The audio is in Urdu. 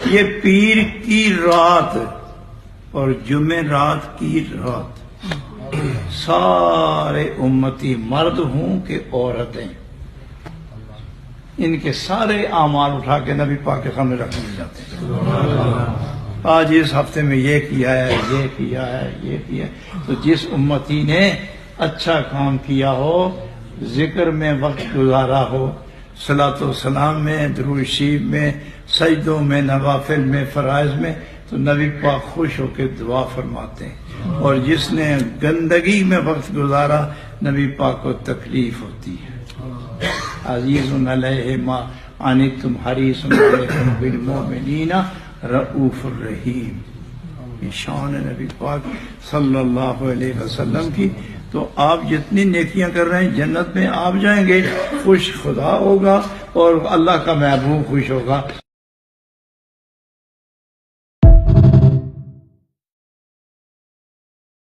یہ پیر کی رات اور جمعہ رات کی رات سارے امتی مرد ہوں کہ عورتیں ان کے سارے اعمال اٹھا کے نبی پاک کے سامنے رکھ دیے جاتے ہیں۔ آج اس ہفتے میں یہ کیا ہے، یہ کیا ہے، یہ کیا ہے۔ تو جس امتی نے اچھا کام کیا ہو، ذکر میں وقت گزارا ہو، صلاۃ و سلام میں، درود شریف میں، سجدوں میں، نوافل میں، فرائض میں، تو نبی پاک خوش ہو کے دعا فرماتے ہیں۔ اور جس نے گندگی میں وقت گزارا، نبی پاک کو تکلیف ہوتی ہے۔ عزیز علیہ ما عنتم حریص علیکم بالمؤمنین رؤوف الرحیم۔ یہ شان ہے نبی پاک صلی اللہ علیہ وسلم کی۔ تو آپ جتنی نیکیاں کر رہے ہیں جنت میں آپ جائیں گے، خوش خدا ہوگا اور اللہ کا محبوب خوش ہوگا۔